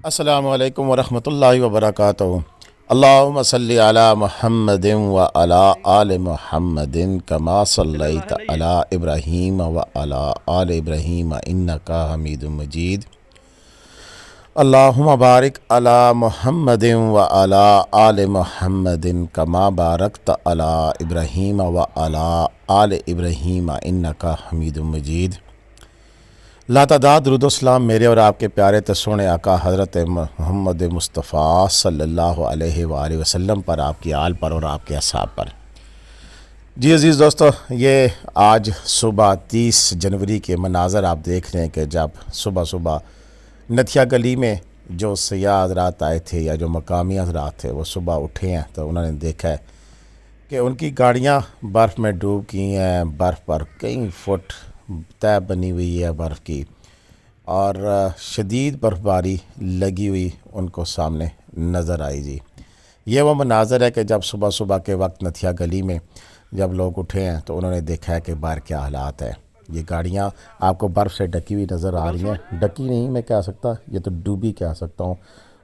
السلام علیکم ورحمۃ اللہ وبرکاتہ۔ اللہم صلی علی محمد و علی آل محمد کما صلیت علی ابراہیم و علی آل ابراہیم انک حمید مجید۔ اللہم بارک علی محمد و علی آل محمد کما بارکت علی ابراہیم و علی آل ابراہیم انک حمید مجید۔ لاتعداد درود و سلام میرے اور آپ کے پیارے سونے آقا حضرت محمد مصطفیٰ صلی اللہ علیہ وآلہ وسلم پر، آپ کی آل پر اور آپ کے اصحاب پر۔ جی عزیز دوستو، یہ آج صبح 30 جنوری کے مناظر آپ دیکھ رہے ہیں کہ جب صبح صبح نتھیا گلی میں جو سیاح حضرات آئے تھے یا جو مقامی حضرات تھے وہ صبح اٹھے ہیں تو انہوں نے دیکھا ہے کہ ان کی گاڑیاں برف میں ڈوب گئی ہیں۔ برف پر کئی فٹ طے بنی ہوئی ہے برف کی، اور شدید برف باری لگی ہوئی ان کو سامنے نظر آئی۔ جی یہ وہ مناظر ہے کہ جب صبح صبح کے وقت نتھیا گلی میں جب لوگ اٹھے ہیں تو انہوں نے دیکھا ہے کہ باہر کیا حالات ہے۔ یہ گاڑیاں آپ کو برف سے ڈکی ہوئی نظر آ رہی ہیں۔ ڈکی نہیں میں کہہ سکتا، یہ تو ڈوبی کہہ سکتا ہوں،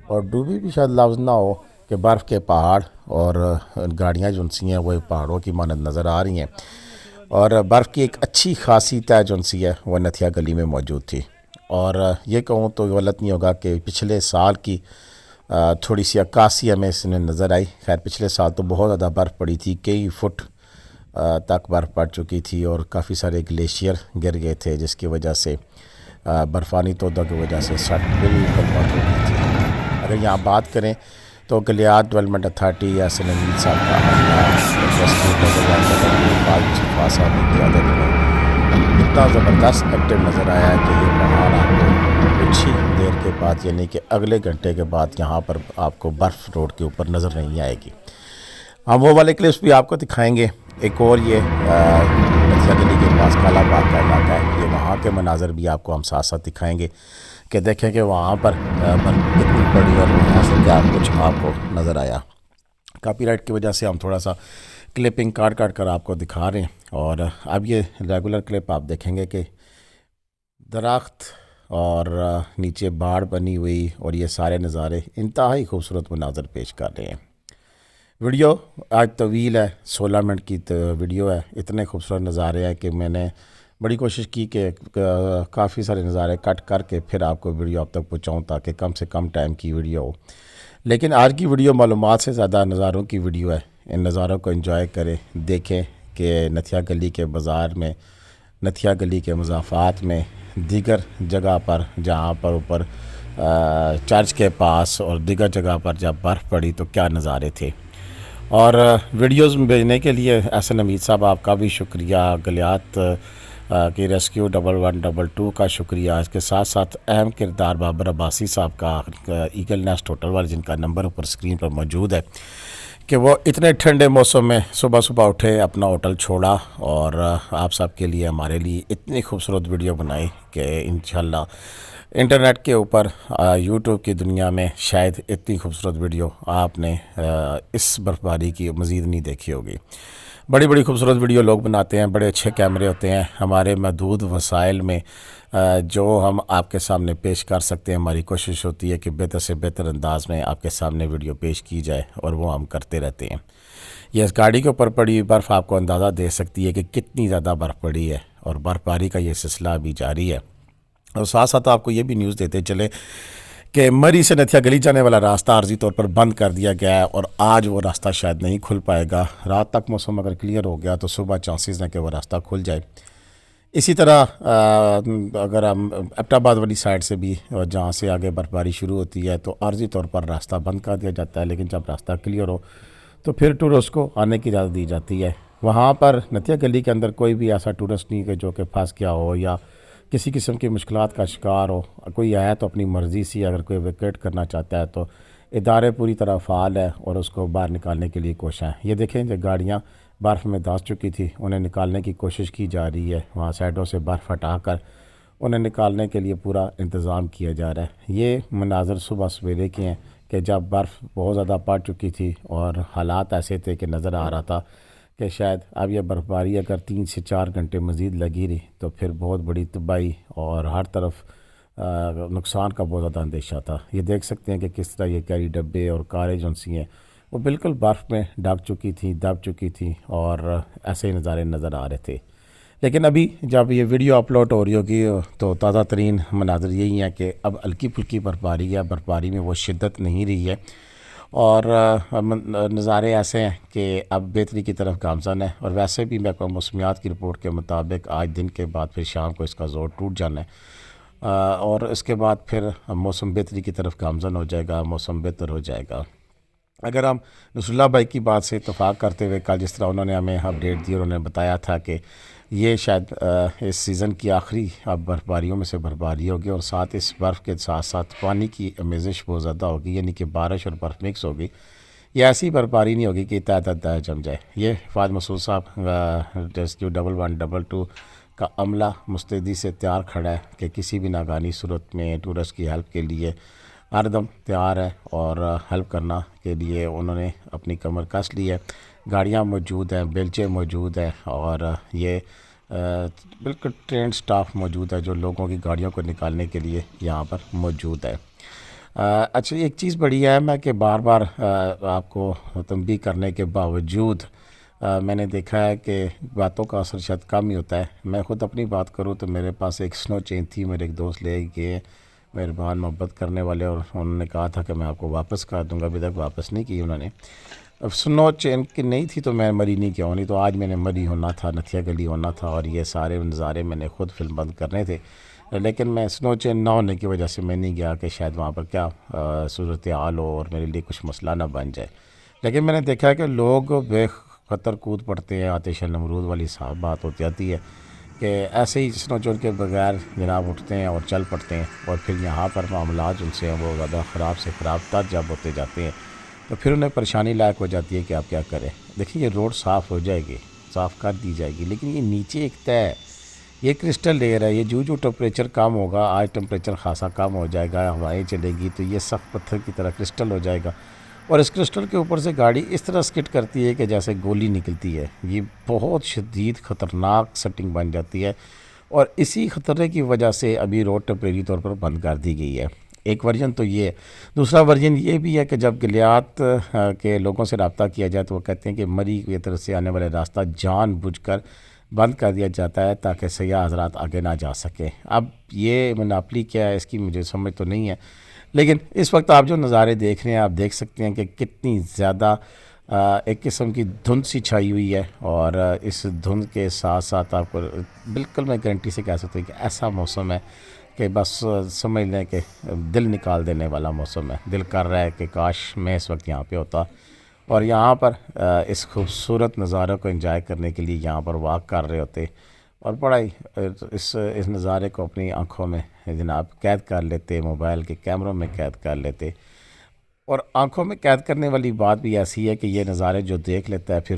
اور ڈوبی بھی شاید لفظ نہ ہو کہ برف کے پہاڑ اور گاڑیاں جو سی ہیں وہ پہاڑوں کی مانند نظر آ رہی ہیں، اور برف کی ایک اچھی خاصی طے جو سی ہے وہ نتھیا گلی میں موجود تھی۔ اور یہ کہوں تو غلط نہیں ہوگا کہ پچھلے سال کی تھوڑی سی عکاسی ہمیں اس میں نظر آئی۔ خیر پچھلے سال تو بہت زیادہ برف پڑی تھی، کئی فٹ تک برف پڑ چکی تھی اور کافی سارے گلیشیئر گر گئے تھے، جس کی وجہ سے برفانی تودہ کی وجہ سے سڑک بالکل بند ہو گئی تھی۔ اگر یہاں بات کریں تو گلیات ڈیولپمنٹ اتھارٹی یا سنمید صاحب کا اتنا زبردست ایکٹیو نظر آیا ہے کہ یہ پہاڑ آپ کو کچھ ہی دیر کے بعد، یعنی کہ اگلے گھنٹے کے بعد یہاں پر آپ کو برف روڈ کے اوپر نظر نہیں آئے گی۔ ہم وہ والے کلپس بھی آپ کو دکھائیں گے۔ ایک اور یہ نتھیا گلی کے پاس کالا باغ کا علاقہ ہے، یہ وہاں کے مناظر بھی آپ کو ہم ساتھ ساتھ دکھائیں گے کہ دیکھیں کہ وہاں پر کتنی بڑی اور وہاں سے کیا کچھ آپ کو نظر آیا۔ کاپی رائٹ کی وجہ سے ہم تھوڑا سا کلپنگ کاٹ کر آپ کو دکھا رہے ہیں، اور اب یہ ریگولر کلپ آپ دیکھیں گے کہ درخت اور نیچے باڑ بنی ہوئی اور یہ سارے نظارے انتہائی خوبصورت مناظر پیش کر رہے ہیں۔ ویڈیو آج طویل ہے، 16 منٹ کی ویڈیو ہے۔ اتنے خوبصورت نظارے ہیں کہ میں نے بڑی کوشش کی کہ کافی سارے نظارے کٹ کر کے پھر آپ کو ویڈیو آپ تک پہنچاؤں تاکہ کم سے کم ٹائم کی ویڈیو ہو، لیکن آج کی ویڈیو معلومات سے زیادہ نظاروں کی ویڈیو ہے۔ ان نظاروں کو انجوائے کریں، دیکھیں کہ نتھیا گلی کے بازار میں، نتھیا گلی کے مضافات میں، دیگر جگہ پر جہاں پر اوپر چرچ کے پاس اور دیگر جگہ پر جب برف پڑی تو کیا نظارے تھے۔ اور ویڈیوز بھیجنے کے لیے احسن حمید صاحب آپ کا بھی شکریہ، گلیات کی ریسکیو 1122 کا شکریہ۔ اس کے ساتھ ساتھ اہم کردار بابر عباسی صاحب کا، ایگل نیسٹ ہوٹل والے، جن کا نمبر اوپر اسکرین پر موجود ہے، کہ وہ اتنے ٹھنڈے موسم میں صبح صبح اٹھے، اپنا ہوٹل چھوڑا اور آپ سب کے لیے، ہمارے لیے اتنی خوبصورت ویڈیو بنائی کہ انشاءاللہ انٹرنیٹ کے اوپر، یوٹیوب کی دنیا میں شاید اتنی خوبصورت ویڈیو آپ نے اس برف باری کی مزید نہیں دیکھی ہوگی۔ بڑی بڑی خوبصورت ویڈیو لوگ بناتے ہیں، بڑے اچھے کیمرے ہوتے ہیں، ہمارے محدود وسائل میں جو ہم آپ کے سامنے پیش کر سکتے ہیں، ہماری کوشش ہوتی ہے کہ بہتر سے بہتر انداز میں آپ کے سامنے ویڈیو پیش کی جائے، اور وہ ہم کرتے رہتے ہیں۔ یہ اس گاڑی کے اوپر پڑی برف آپ کو اندازہ دے سکتی ہے کہ کتنی زیادہ برف پڑی ہے، اور برف باری کا یہ سلسلہ بھی جاری ہے۔ اور ساتھ ساتھ آپ کو یہ بھی نیوز دیتے چلے کہ مری سے نتھیا گلی جانے والا راستہ عارضی طور پر بند کر دیا گیا ہے، اور آج وہ راستہ شاید نہیں کھل پائے گا۔ رات تک موسم اگر کلیئر ہو گیا تو صبح چانسز ہیں کہ وہ راستہ کھل جائے۔ اسی طرح اگر ہم ایبٹ آباد والی سائڈ سے بھی، جہاں سے آگے برف باری شروع ہوتی ہے، تو عارضی طور پر راستہ بند کر دیا جاتا ہے، لیکن جب راستہ کلیئر ہو تو پھر ٹورسٹ کو آنے کی اجازت دی جاتی ہے۔ وہاں پر نتھیا گلی کے اندر کوئی بھی ایسا ٹورسٹ نہیں کہ جو کہ پھنس گیا ہو یا کسی قسم کی مشکلات کا شکار ہو۔ کوئی آیا تو اپنی مرضی سے، اگر کوئی ویکیٹ کرنا چاہتا ہے تو ادارے پوری طرح فعال ہے اور اس کو باہر نکالنے کے لیے کوشاں ہیں۔ یہ دیکھیں جو گاڑیاں برف میں دھنس چکی تھی، انہیں نکالنے کی کوشش کی جا رہی ہے، وہاں سائڈوں سے برف ہٹا کر انہیں نکالنے کے لیے پورا انتظام کیا جا رہا ہے۔ یہ مناظر صبح سویرے کے ہیں کہ جب برف بہت زیادہ پڑ چکی تھی اور حالات ایسے تھے کہ نظر آ رہا تھا کہ شاید اب یہ برف باری اگر 3 سے 4 گھنٹے مزید لگی رہی تو پھر بہت بڑی تباہی اور ہر طرف نقصان کا بہت زیادہ اندیشہ تھا۔ یہ دیکھ سکتے ہیں کہ کس طرح یہ گاڑی ڈبے اور کاریں جو سی ہیں وہ بالکل برف میں ڈھک چکی تھیں، دب چکی تھیں، اور ایسے ہی نظارے نظر آ رہے تھے۔ لیکن ابھی جب یہ ویڈیو اپلوڈ ہو رہی ہوگی تو تازہ ترین مناظر یہی ہیں کہ اب ہلکی پھلکی برفباری ہے، برفباری میں وہ شدت نہیں رہی ہے، اور نظارے ایسے ہیں کہ اب بہتری کی طرف گامزن ہے۔ اور ویسے بھی محکمہ موسمیات کی رپورٹ کے مطابق آج دن کے بعد پھر شام کو اس کا زور ٹوٹ جانا ہے، اور اس کے بعد پھر موسم بہتری کی طرف گامزن ہو جائے گا، موسم بہتر ہو جائے گا۔ اگر ہم نصر اللہ بھائی کی بات سے اتفاق کرتے ہوئے کل جس طرح انہوں نے ہمیں اپڈیٹ دی اور انہوں نے بتایا تھا کہ یہ شاید اس سیزن کی آخری اب برفباریوں میں سے برفباری ہوگی، اور ساتھ اس برف کے ساتھ ساتھ پانی کی امیزش بہت زیادہ ہوگی، یعنی کہ بارش اور برف مکس ہوگی۔ یہ ایسی برفباری نہیں ہوگی کہ تہ جم جائے۔ یہ فہد مسعود صاحب ریسکیو 1112 کا عملہ مستعدی سے تیار کھڑا ہے کہ کسی بھی ناگہانی صورت میں ٹورسٹ کی ہیلپ کے لیے ہر دم تیار ہے، اور ہیلپ کرنا کے لیے انہوں نے اپنی کمر کس لی ہے۔ گاڑیاں موجود ہیں، بیلچے موجود ہیں، اور یہ بالکل ٹرینڈ سٹاف موجود ہے جو لوگوں کی گاڑیوں کو نکالنے کے لیے یہاں پر موجود ہے۔ اچھا، ایک چیز بڑی اہم ہے کہ بار بار آپ کو تنبیہ کرنے کے باوجود میں نے دیکھا ہے کہ باتوں کا اثر شاید کم ہی ہوتا ہے۔ میں خود اپنی بات کروں تو میرے پاس ایک سنو چین تھی، میرے ایک دوست لے گئے، مہربان محبت کرنے والے، اور انہوں نے کہا تھا کہ میں آپ کو واپس کر دوں گا، ابھی تک واپس نہیں کی انہوں نے۔ اب سنو چین کی نہیں تھی تو میں مری نہیں کیا ہونی، تو آج میں نے مری ہونا تھا، نتھیا گلی ہونا تھا، اور یہ سارے نظارے میں نے خود فلم بند کرنے تھے، لیکن میں سنو چین نہ ہونے کی وجہ سے میں نہیں گیا کہ شاید وہاں پر کیا صورتحال ہو اور میرے لیے کچھ مسئلہ نہ بن جائے۔ لیکن میں نے دیکھا ہے کہ لوگ بے خطر کود پڑتے ہیں، آتش نمرود والی صاحب بات ہوتی آتی ہے کہ ایسے ہی سنو چین کے بغیر جناب اٹھتے ہیں اور چل پڑتے ہیں، اور پھر یہاں پر معاملات ان سے وہ زیادہ خراب سے خراب تر جب ہوتے جاتے ہیں تو پھر انہیں پریشانی لائق ہو جاتی ہے کہ آپ کیا کریں۔ دیکھیں، یہ روڈ صاف ہو جائے گی، صاف کر دی جائے گی، لیکن یہ نیچے ایک طے ہے، یہ کرسٹل لیئر ہے، یہ جو ٹمپریچر کم ہوگا، آج ٹمپریچر خاصا کم ہو جائے گا، ہوائیں چلے گی تو یہ سخت پتھر کی طرح کرسٹل ہو جائے گا، اور اس کرسٹل کے اوپر سے گاڑی اس طرح سکٹ کرتی ہے کہ جیسے گولی نکلتی ہے۔ یہ بہت شدید خطرناک سیٹنگ بن جاتی ہے، اور اسی خطرے کی وجہ سے ابھی روڈ ٹیمپریری طور پر بند کر دی گئی ہے۔ ایک ورژن تو یہ ہے، دوسرا ورژن یہ بھی ہے کہ جب گلیات کے لوگوں سے رابطہ کیا جائے تو وہ کہتے ہیں کہ مری کی طرف سے آنے والے راستہ جان بوجھ کر بند کر دیا جاتا ہے تاکہ سیاح حضرات آگے نہ جا سکیں۔ اب یہ مناپلی کیا ہے اس کی مجھے سمجھ تو نہیں ہے، لیکن اس وقت آپ جو نظارے دیکھ رہے ہیں آپ دیکھ سکتے ہیں کہ کتنی زیادہ ایک قسم کی دھند سی چھائی ہوئی ہے، اور اس دھند کے ساتھ ساتھ آپ کو بالکل میں گارنٹی سے کہہ سکتا ہوں کہ ایسا موسم ہے کہ بس سمجھ لیں کہ دل نکال دینے والا موسم ہے۔ دل کر رہا ہے کہ کاش میں اس وقت یہاں پہ ہوتا اور یہاں پر اس خوبصورت نظارے کو انجوائے کرنے کے لیے یہاں پر واک کر رہے ہوتے، اور بڑا ہی اس نظارے کو اپنی آنکھوں میں جناب قید کر لیتے، موبائل کے کیمروں میں قید کر لیتے۔ اور آنکھوں میں قید کرنے والی بات بھی ایسی ہے کہ یہ نظارے جو دیکھ لیتا ہے پھر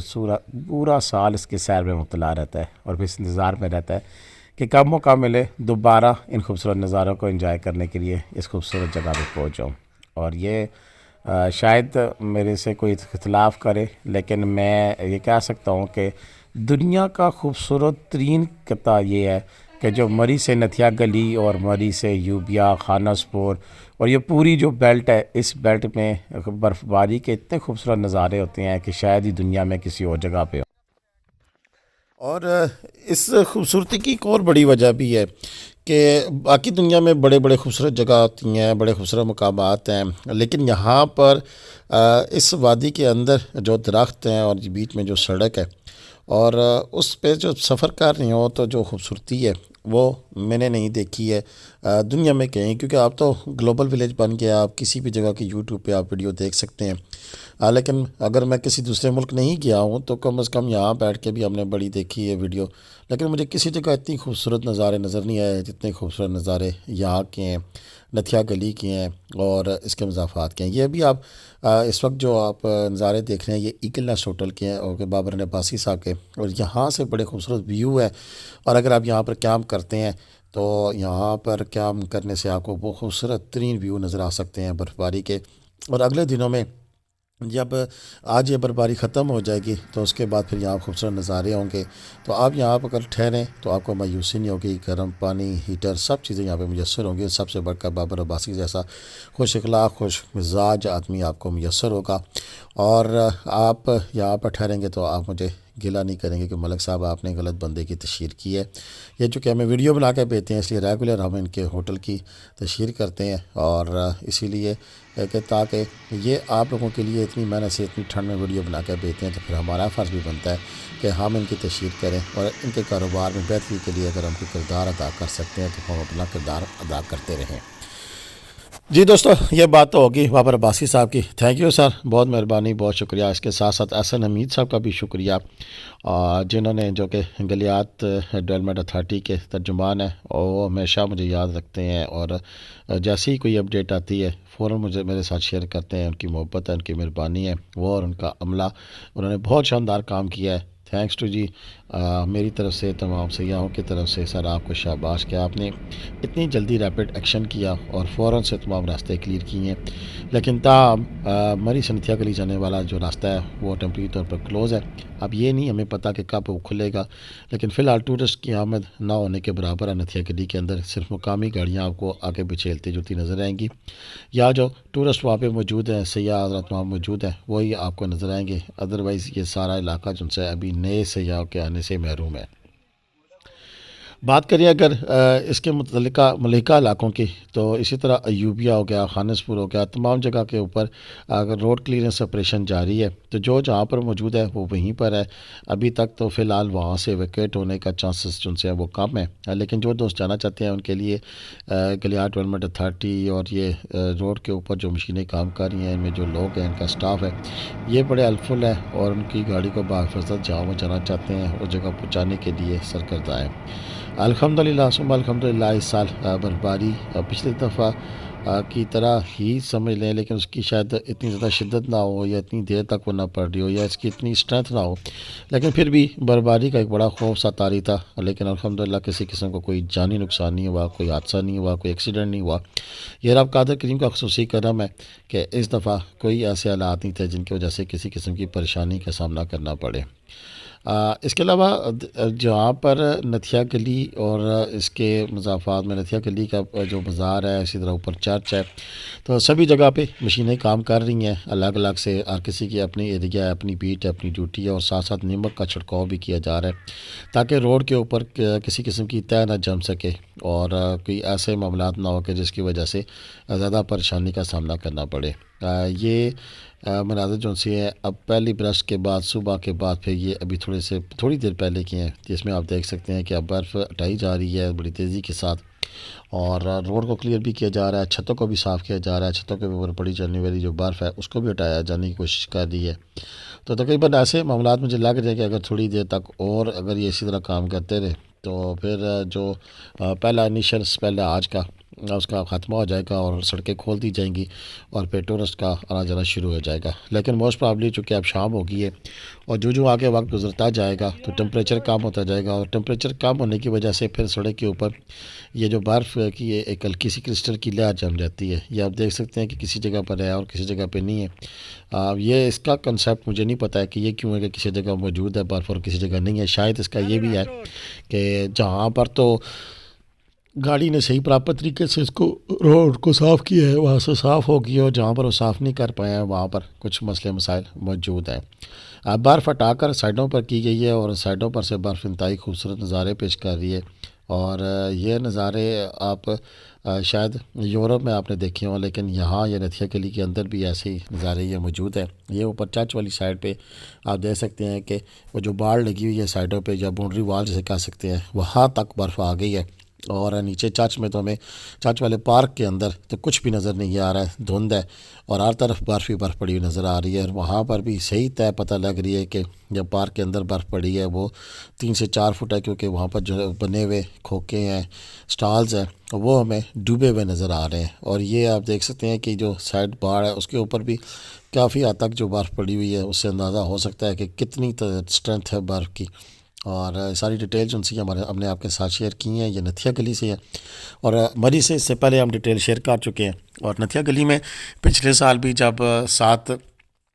پورا سال اس کے سیر میں مبتلا رہتا ہے، اور پھر اس انتظار میں رہتا ہے کہ کب موقع ملے دوبارہ ان خوبصورت نظاروں کو انجوائے کرنے کے لیے اس خوبصورت جگہ پہ پہنچ جاؤں۔ اور یہ شاید میرے سے کوئی اختلاف کرے، لیکن میں یہ کہہ سکتا ہوں کہ دنیا کا خوبصورت ترین قطعہ یہ ہے کہ جو مری سے نتھیا گلی اور مری سے یوبیا، خانہ سپور اور یہ پوری جو بیلٹ ہے، اس بیلٹ میں برف باری کے اتنے خوبصورت نظارے ہوتے ہیں کہ شاید ہی دنیا میں کسی اور جگہ پہ ہو۔ اور اس خوبصورتی کی ایک اور بڑی وجہ بھی ہے کہ باقی دنیا میں بڑے بڑے خوبصورت جگہ ہوتی ہیں، بڑے خوبصورت مقامات ہیں، لیکن یہاں پر اس وادی کے اندر جو درخت ہیں اور بیچ میں جو سڑک ہے اور اس پہ جو سفر کر رہے ہو تو جو خوبصورتی ہے وہ میں نے نہیں دیکھی ہے دنیا میں کہیں، کیونکہ آپ تو گلوبل ولیج بن گیا، آپ کسی بھی جگہ کی یوٹیوب پہ آپ ویڈیو دیکھ سکتے ہیں۔ لیکن اگر میں کسی دوسرے ملک نہیں گیا ہوں تو کم از کم یہاں بیٹھ کے بھی ہم نے بڑی دیکھی ہے ویڈیو، لیکن مجھے کسی جگہ اتنی خوبصورت نظارے نظر نہیں آئے جتنے خوبصورت نظارے یہاں کے ہیں، نتھیا گلی کے ہیں اور اس کے مضافات کے ہیں۔ یہ بھی آپ اس وقت جو آپ نظارے دیکھ رہے ہیں یہ ایگل نیسٹ ہوٹل کے ہیں اور بابر عباسی صاحب کے، اور یہاں سے بڑے خوبصورت ویو ہے، اور اگر آپ یہاں پر کیمپ کرتے ہیں تو یہاں پر کیمپ کرنے سے آپ کو بہت خوبصورت ترین ویو نظر آ سکتے ہیں برف باری کے۔ اور اگلے دنوں میں جب آج یہ برفباری ختم ہو جائے گی تو اس کے بعد پھر یہاں خوبصورت نظارے ہوں گے، تو آپ یہاں پر اگر ٹھہریں تو آپ کو مایوسی نہیں ہوگی، گرم پانی، ہیٹر، سب چیزیں یہاں پہ میسر ہوں گی۔ سب سے بڑھ کر بابر عباسی جیسا خوش اخلاق، خوش مزاج آدمی آپ کو میسر ہوگا، اور آپ یہاں پر ٹھہریں گے تو آپ مجھے گلا نہیں کریں گے کہ ملک صاحب آپ نے غلط بندے کی تشہیر کی ہے۔ یہ چونکہ ہمیں ویڈیو بنا کے بھیجتے ہیں، اس لیے ریگولر ہم ان کے ہوٹل کی تشہیر کرتے ہیں، اور اسی لیے کہ تاکہ یہ آپ لوگوں کے لیے اتنی محنت سے اتنی ٹھنڈ میں ویڈیو بنا کے بھیجتے ہیں، تو پھر ہمارا فرض بھی بنتا ہے کہ ہم ان کی تشہیر کریں، اور ان کے کاروبار میں بہتری کے لیے اگر ہم کوئی کردار ادا کر سکتے ہیں تو ہم اپنا کردار ادا کرتے رہیں۔ جی دوستو، یہ بات تو ہوگی بابر عباسی صاحب کی، تھینک یو سر، بہت مہربانی، بہت شکریہ۔ اس کے ساتھ ساتھ احسن حمید صاحب کا بھی شکریہ، جنہوں نے جو کہ گلیات ڈیولپمنٹ اتھارٹی کے ترجمان ہیں، اور وہ ہمیشہ مجھے یاد رکھتے ہیں، اور جیسے ہی کوئی اپڈیٹ آتی ہے فوراً مجھے میرے ساتھ شیئر کرتے ہیں۔ ان کی محبت ہے، ان کی مہربانی ہے، وہ اور ان کا عملہ، انہوں نے بہت شاندار کام کیا ہے۔ تھینکس ٹو جی، میری طرف سے تمام سیاحوں کی طرف سے سر آپ کو شاباش کہ آپ نے اتنی جلدی ریپڈ ایکشن کیا اور فوراً سے تمام راستے کلیئر کیے ہیں، لیکن تاہم مری سے نتھیا گلی جانے والا جو راستہ ہے وہ ٹیمپریری طور پر کلوز ہے۔ اب یہ نہیں ہمیں پتہ کہ کب وہ کھلے گا، لیکن فی الحال ٹورسٹ کی آمد نہ ہونے کے برابر ہے۔ نتھیا گلی کے اندر صرف مقامی گاڑیاں آپ کو آگے پیچھے ہلتی جلتی نظر آئیں گی، یا جو ٹورسٹ وہاں پہ موجود ہیں، سیاح حضرات وہاں موجود ہیں، وہی آپ کو نظر آئیں گے، ادروائز یہ سارا علاقہ جن سے ابھی نئے سیاحوں کے آنے سے محروم ہے۔ بات کریے اگر اس کے ملحقہ علاقوں کی، تو اسی طرح ایوبیہ ہو گیا، خانس پور ہو گیا، تمام جگہ کے اوپر اگر روڈ کلیئرنس آپریشن جاری ہے، تو جو جہاں پر موجود ہے وہ وہیں پر ہے ابھی تک، تو فی الحال وہاں سے ویکیٹ ہونے کا چانسز جن سے وہ کم ہے، لیکن جو دوست جانا چاہتے ہیں ان کے لیے گلیات ڈیولپمنٹ اتھارٹی اور یہ روڈ کے اوپر جو مشینیں کام کر رہی ہیں، ان میں جو لوگ ہیں، ان کا سٹاف ہے، یہ بڑے ہیلپ فل ہے، اور ان کی گاڑی کو بحفاظت جہاں وہ جانا چاہتے ہیں اس جگہ پہنچانے کے لیے سرکردہ ہے۔ الحمدللہ ثم الحمدللہ اس سال برفباری پچھلی دفعہ کی طرح ہی سمجھ لیں، لیکن اس کی شاید اتنی زیادہ شدت نہ ہو، یا اتنی دیر تک وہ نہ پڑ رہی ہو، یا اس کی اتنی اسٹرینتھ نہ ہو، لیکن پھر بھی برفباری کا ایک بڑا خوف سا طاری تھا، لیکن الحمدللہ کسی قسم کو کوئی جانی نقصان نہیں ہوا، کوئی حادثہ نہیں ہوا، کوئی ایکسیڈنٹ نہیں ہوا۔ یہ رب قادر کریم کا خصوصی کرم ہے کہ اس دفعہ کوئی ایسے حالات نہیں تھے جن کی وجہ سے کسی قسم کی پریشانی کا سامنا کرنا پڑے۔ اس کے علاوہ جہاں پر نتھیا گلی اور اس کے مضافات میں نتھیا گلی کا جو بازار ہے، اسی طرح اوپر چرچ ہے، تو سبھی جگہ پہ مشینیں کام کر رہی ہیں الگ الگ سے، ہر کسی کی اپنی ایریا ہے، اپنی بیٹ ہے، اپنی ڈیوٹی ہے، اور ساتھ ساتھ نمک کا چھڑکاؤ بھی کیا جا رہا ہے تاکہ روڈ کے اوپر کسی قسم کی طے نہ جم سکے، اور کوئی ایسے معاملات نہ ہو کہ جس کی وجہ سے زیادہ پریشانی کا سامنا کرنا پڑے۔ یہ مناظر جو سی ہے اب پہلی برش کے بعد، صبح کے بعد، پھر یہ ابھی تھوڑی دیر پہلے کی ہیں، جس میں آپ دیکھ سکتے ہیں کہ اب برف ہٹائی جا رہی ہے بڑی تیزی کے ساتھ، اور روڈ کو کلیئر بھی کیا جا رہا ہے، چھتوں کو بھی صاف کیا جا رہا ہے، چھتوں کے اوپر پڑی جانے والی جو برف ہے اس کو بھی ہٹایا جانے کی کوشش کر رہی ہے۔ تو تقریباً ایسے معاملات مجھے لگ رہے ہیں کہ اگر تھوڑی دیر تک اور اگر یہ اسی طرح کام کرتے رہے تو پھر جو پہلا انیشل اسپیل ہے آج کا، اس کا خاتمہ ہو جائے گا، اور سڑکیں کھول دی جائیں گی، اور پھر ٹورسٹ کا آنا جانا شروع ہو جائے گا۔ لیکن موسٹ پرابلی چونکہ اب شام ہو گئی ہے، اور جو آگے وقت گزرتا جائے گا تو ٹمپریچر کم ہوتا جائے گا، اور ٹمپریچر کم ہونے کی وجہ سے پھر سڑک کے اوپر یہ جو برف کی ایک ہلکی سی کرسٹل کی لہر جم جاتی ہے، یہ آپ دیکھ سکتے ہیں کہ کسی جگہ پر ہے اور کسی جگہ پہ نہیں ہے۔ یہ اس کا کنسیپٹ مجھے نہیں پتہ ہے کہ یہ کیوں ہے کہ کسی جگہ موجود ہے برف اور کسی جگہ نہیں ہے۔ شاید اس کا یہ بھی ہے کہ جہاں پر تو گاڑی نے صحیح پراپر طریقے سے اس کو روڈ کو صاف کیا ہے وہاں سے صاف ہو گیا، اور جہاں پر وہ صاف نہیں کر پائے ہیں وہاں پر کچھ مسئلے مسائل موجود ہیں۔ برف ہٹا کر سائڈوں پر کی گئی ہے، اور سائڈوں پر سے برف انتہائی خوبصورت نظارے پیش کر رہی ہے، اور یہ نظارے آپ شاید یورپ میں آپ نے دیکھے ہوں، لیکن یہاں یہ نتھیا گلی کے اندر بھی ایسے ہی نظارے یہ موجود ہیں۔ یہ اوپر چرچ والی سائڈ پہ آپ دیکھ سکتے ہیں کہ وہ جو باڑ لگی ہوئی ہے سائڈوں پہ، یا باؤنڈری وال جسے کہہ سکتے ہیں، وہاں تک برف آ گئی ہے، اور نیچے چرچ میں تو ہمیں چرچ والے پارک کے اندر تو کچھ بھی نظر نہیں آ رہا ہے، دھند ہے، اور ہر طرف برف ہی برف پڑی ہوئی نظر آ رہی ہے، اور وہاں پر بھی صحیح طے پتہ لگ رہی ہے کہ جب پارک کے اندر برف پڑی ہے وہ 3 سے 4 فٹ ہے، کیونکہ وہاں پر جو بنے ہوئے کھوکے ہیں، سٹالز ہیں، وہ ہمیں ڈوبے ہوئے نظر آ رہے ہیں، اور یہ آپ دیکھ سکتے ہیں کہ جو سائڈ باڑ ہے اس کے اوپر بھی کافی حد تک جو برف پڑی ہوئی ہے اس سے اندازہ ہو سکتا ہے کہ کتنی اسٹرینتھ ہے برف کی۔ اور ساری ڈیٹیل جو سی ہم نے آپ کے ساتھ شیئر کی ہیں، یہ نتھیا گلی سے ہے، اور مری سے اس سے پہلے ہم ڈیٹیل شیئر کر چکے ہیں، اور نتھیا گلی میں پچھلے سال بھی جب 7